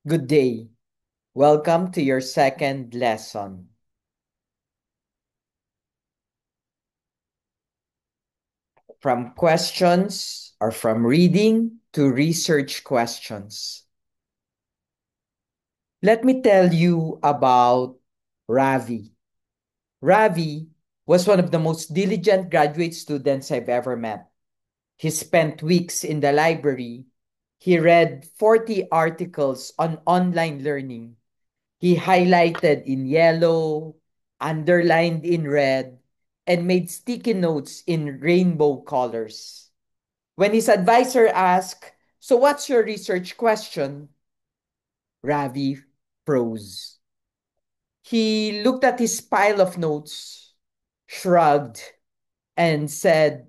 Good day. Welcome to your second lesson. From questions or from reading to research questions. Let me tell you about Ravi. Ravi was one of the most diligent graduate students I've ever met. He spent weeks in the library. He read 40 articles on online learning. He highlighted in yellow, underlined in red, and made sticky notes in rainbow colors. When his advisor asked, "So what's your research question?" Ravi froze. He looked at his pile of notes, shrugged, and said,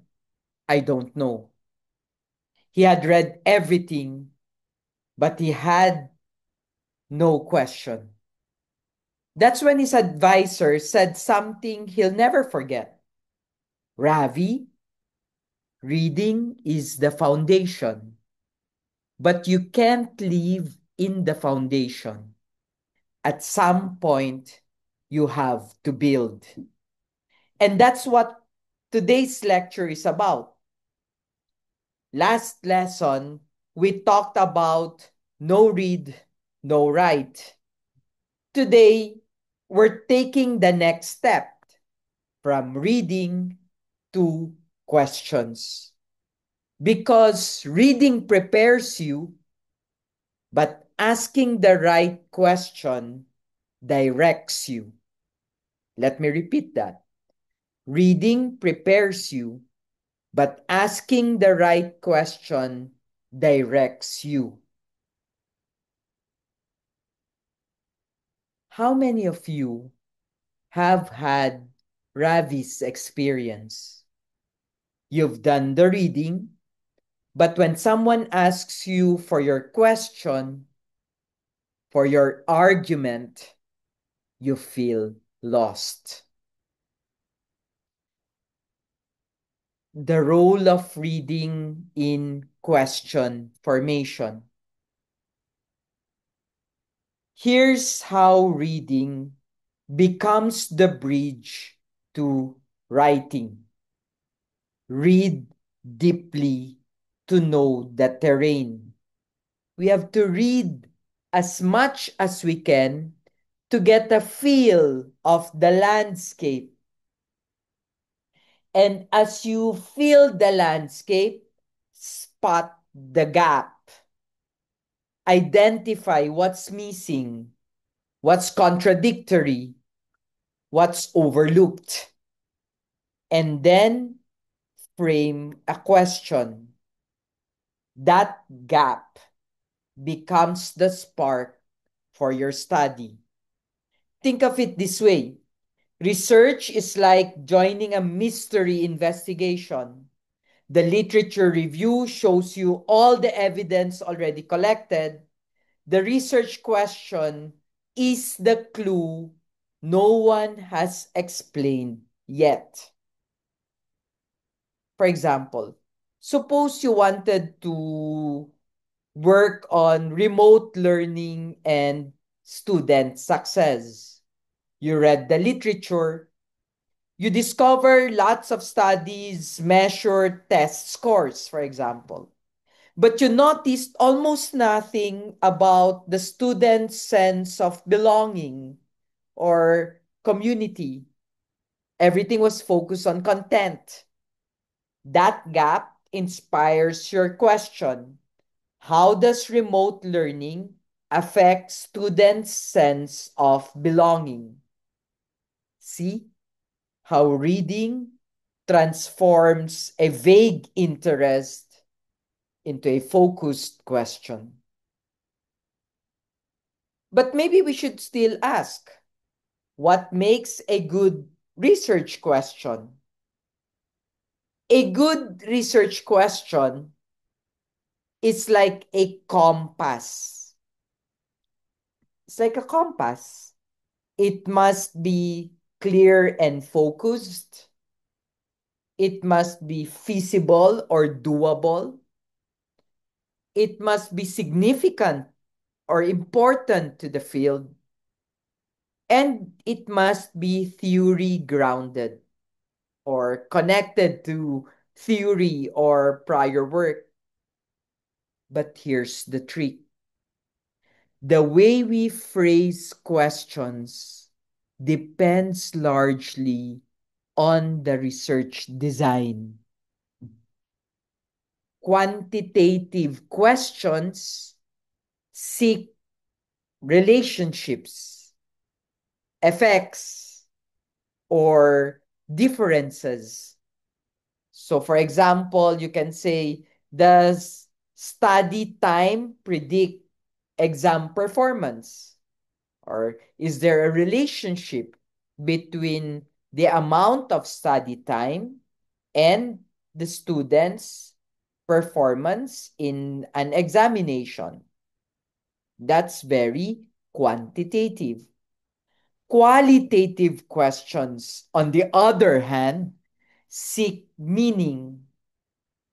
"I don't know." He had read everything, but he had no question. That's when his advisor said something he'll never forget. "Ravi, reading is the foundation, but you can't live in the foundation. At some point, you have to build." And that's what today's lecture is about. Last lesson, we talked about no read, no write. Today, we're taking the next step from reading to questions. Because reading prepares you, but asking the right question directs you. Let me repeat that. Reading prepares you, but asking the right question directs you. How many of you have had Ravi's experience? You've done the reading, but when someone asks you for your question, for your argument, you feel lost. The role of reading in question formation. Here's how reading becomes the bridge to writing. Read deeply to know the terrain. We have to read as much as we can to get a feel of the landscape. And as you feel the landscape, spot the gap. Identify what's missing, what's contradictory, what's overlooked, and then frame a question. That gap becomes the spark for your study. Think of it this way. Research is like joining a mystery investigation. The literature review shows you all the evidence already collected. The research question is the clue no one has explained yet. For example, suppose you wanted to work on remote learning and student success. You read the literature, you discover lots of studies measure test scores, for example. But you noticed almost nothing about the student's sense of belonging or community. Everything was focused on content. That gap inspires your question. How does remote learning affect students' sense of belonging? See how reading transforms a vague interest into a focused question. But maybe we should still ask, what makes a good research question? A good research question is like a compass. It's like a compass. It must be clear and focused. It must be feasible or doable. It must be significant or important to the field, and it must be theory grounded or connected to theory or prior work. But here's the trick: the way we phrase questions depends largely on the research design. Quantitative questions seek relationships, effects, or differences. So, for example, you can say, does study time predict exam performance? Or is there a relationship between the amount of study time and the student's performance in an examination? That's very quantitative. Qualitative questions, on the other hand, seek meaning.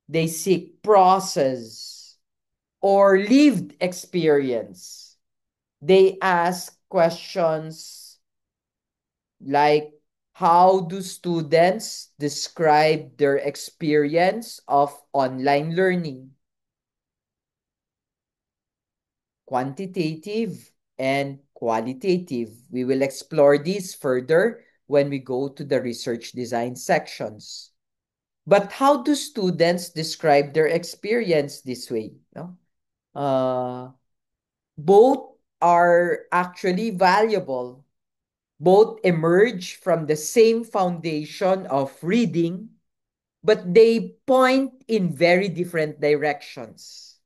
They seek process or lived experience. They ask questions like, how do students describe their experience of online learning? Quantitative and qualitative. We will explore these further when we go to the research design sections. But how do students describe their experience this way? No? Both are actually valuable. Both emerge from the same foundation of reading, but they point in very different directions.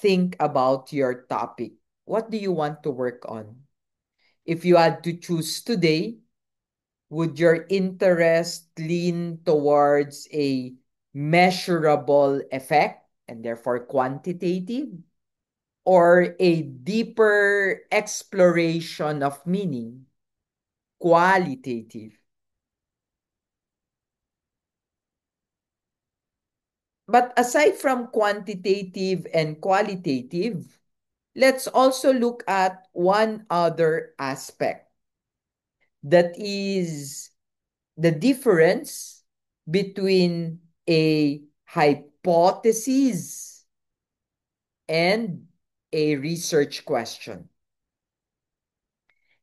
Think about your topic. What do you want to work on? If you had to choose today, would your interest lean towards a measurable effect and therefore quantitative, or a deeper exploration of meaning, qualitative? But aside from quantitative and qualitative, let's also look at one other aspect, that is the difference between a hypothesis and a research question.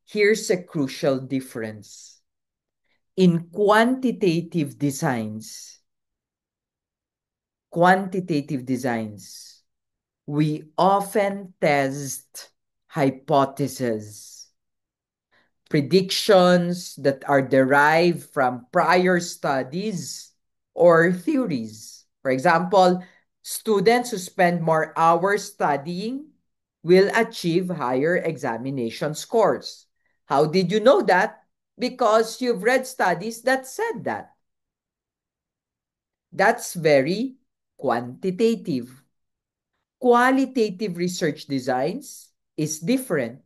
Here's a crucial difference. In quantitative designs, we often test hypotheses, predictions that are derived from prior studies or theories. For example, students who spend more hours studying will achieve higher examination scores. How did you know that? Because you've read studies that said that. That's very quantitative. Qualitative research designs is different.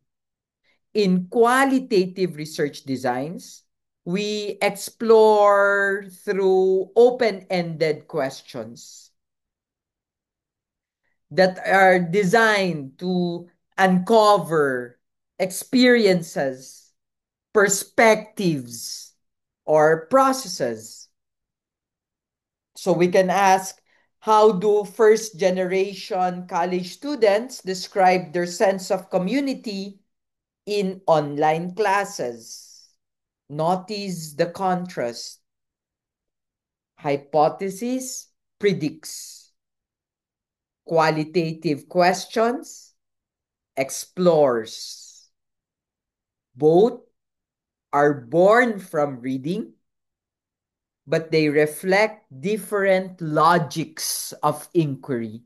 In qualitative research designs, we explore through open-ended questions that are designed to uncover experiences, perspectives, or processes. So we can ask, how do first generation college students describe their sense of community in online classes? Notice the contrast. Hypothesis predicts. Qualitative questions explores. Both are born from reading, but they reflect different logics of inquiry.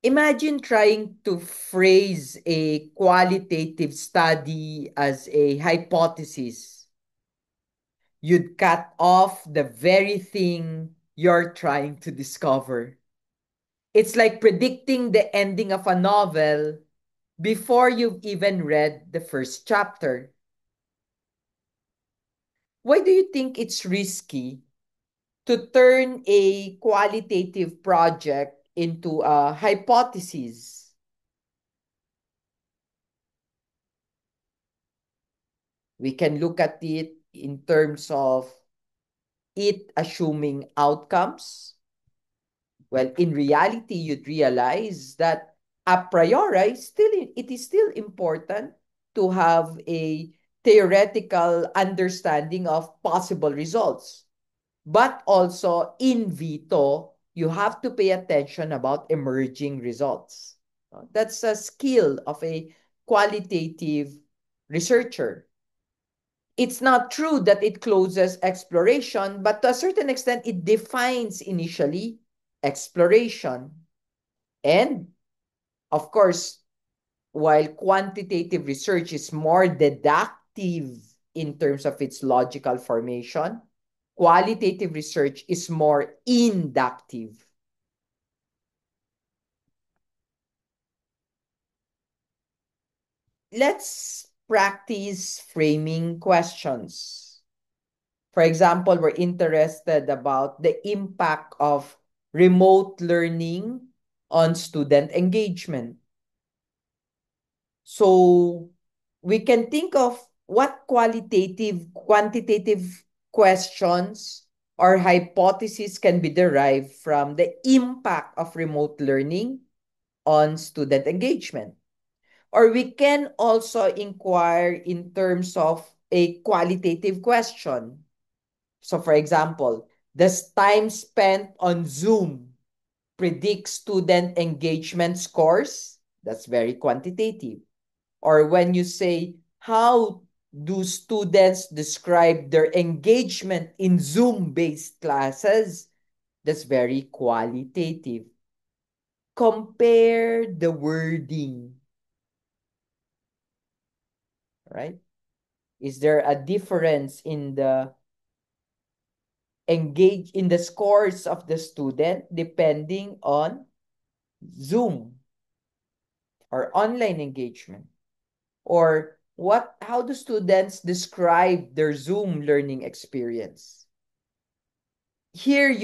Imagine trying to phrase a qualitative study as a hypothesis. You'd cut off the very thing you're trying to discover. It's like predicting the ending of a novel before you've even read the first chapter. Why do you think it's risky? to turn a qualitative project into a hypothesis. We can look at it in terms of it assuming outcomes. Well, in reality, you'd realize that a priori, it is still important to have a theoretical understanding of possible results. But also in Vito, you have to pay attention about emerging results. That's a skill of a qualitative researcher. It's not true that it closes exploration, but to a certain extent, it defines initially exploration. And of course, while quantitative research is more deductive in terms of its logical formation, qualitative research is more inductive. Let's practice framing questions. For example, we're interested about the impact of remote learning on student engagement. So we can think of what quantitative questions or hypotheses can be derived from the impact of remote learning on student engagement. Or we can also inquire in terms of a qualitative question. So for example, does time spent on Zoom predict student engagement scores? That's very quantitative. Or when you say, how do students describe their engagement in Zoom-based classes? That's very qualitative. Compare the wording, right? Is there a difference in the scores of the student depending on Zoom or online engagement? Or how do students describe their Zoom learning experience? Here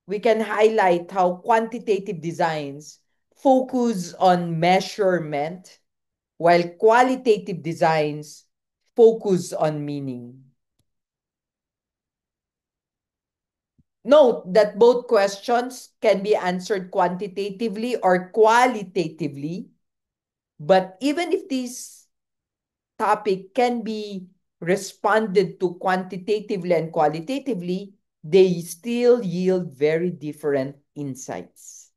we can highlight how quantitative designs focus on measurement while qualitative designs focus on meaning. Note that both questions can be answered quantitatively or qualitatively, but even if this topic can be responded to quantitatively and qualitatively, they still yield very different insights.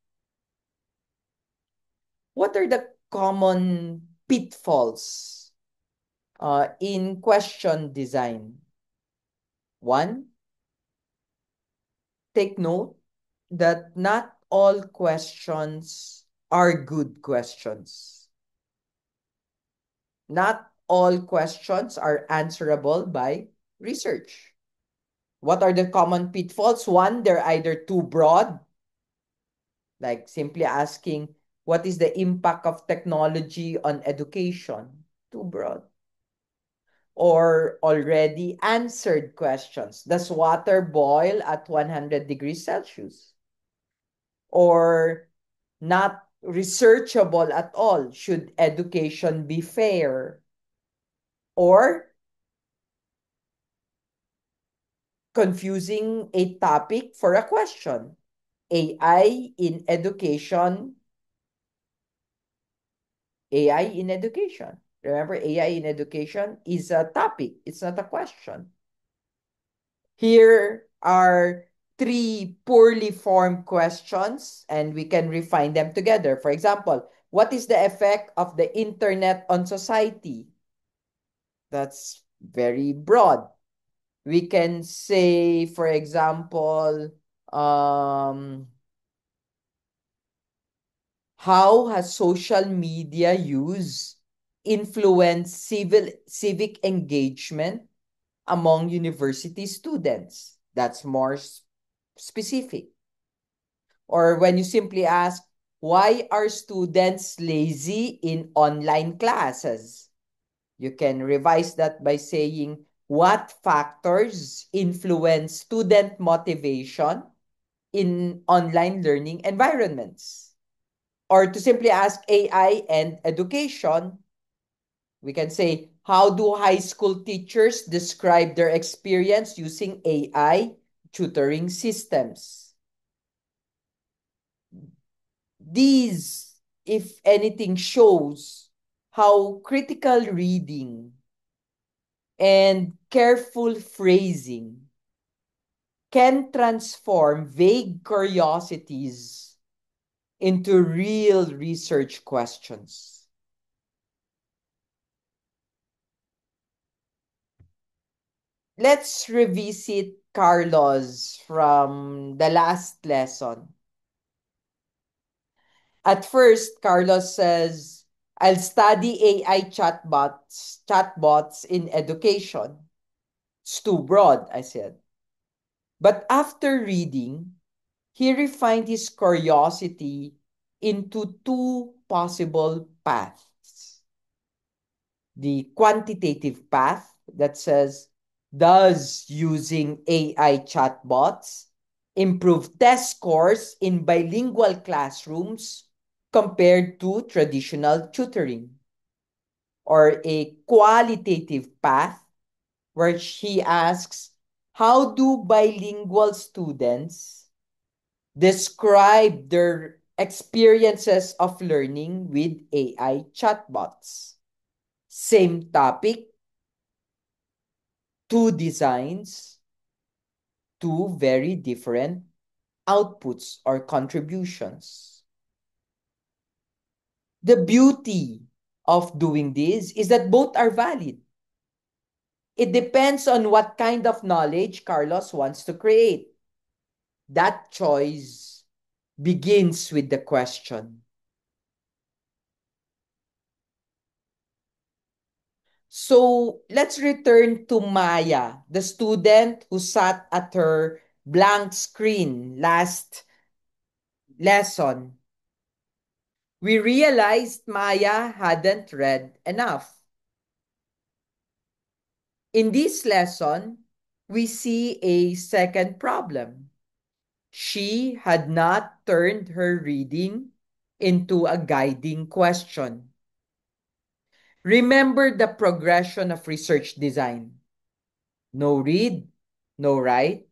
What are the common pitfalls in question design? One, take note that not all questions are good questions. Not all questions are answerable by research. What are the common pitfalls? One, they're either too broad, like simply asking, what is the impact of technology on education? Too broad. Or already answered questions. Does water boil at 100 degrees Celsius? Or not researchable at all. Should education be fair? Or confusing a topic for a question. AI in education. AI in education. Remember, AI in education is a topic. It's not a question. Here are three poorly formed questions, and we can refine them together. For example, what is the effect of the internet on society? That's very broad. We can say, for example, how has social media use influenced civic engagement among university students? That's more specific. Or when you simply ask, why are students lazy in online classes? You can revise that by saying, What factors influence student motivation in online learning environments? Or to simply ask AI and education, we can say, how do high school teachers describe their experience using AI tutoring systems? These, if anything, shows how critical reading and careful phrasing can transform vague curiosities into real research questions. Let's revisit Carlos from the last lesson. At first, Carlos says, I'll study AI chatbots in education. It's too broad, I said. But after reading, he refined his curiosity into two possible paths. The quantitative path that says, does using AI chatbots improve test scores in bilingual classrooms compared to traditional tutoring? Or a qualitative path where he asks, how do bilingual students describe their experiences of learning with AI chatbots? Same topic, two designs, two very different outputs or contributions. The beauty of doing this is that both are valid. It depends on what kind of knowledge Carlos wants to create. That choice begins with the question. So let's return to Maya, the student who sat at her blank screen last lesson. We realized Maya hadn't read enough. In this lesson, we see a second problem. She had not turned her reading into a guiding question. Remember the progression of research design. No read, no write.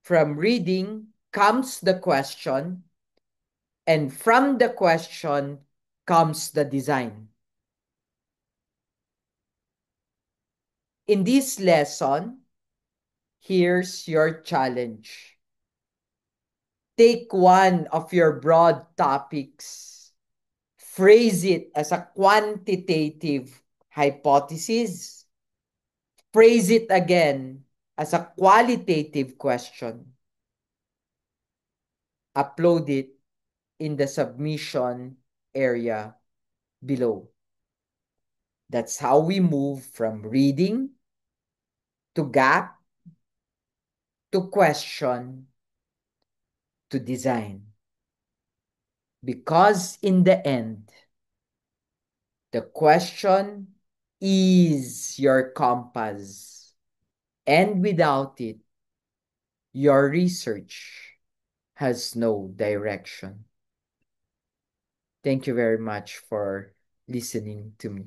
From reading comes the question, and from the question comes the design. In this lesson, here's your challenge. Take one of your broad topics, phrase it as a quantitative hypothesis, phrase it again as a qualitative question, upload it in the submission area below. That's how we move from reading to gap to question to design. Because in the end, the question is your compass. And without it, your research has no direction. Thank you very much for listening to me.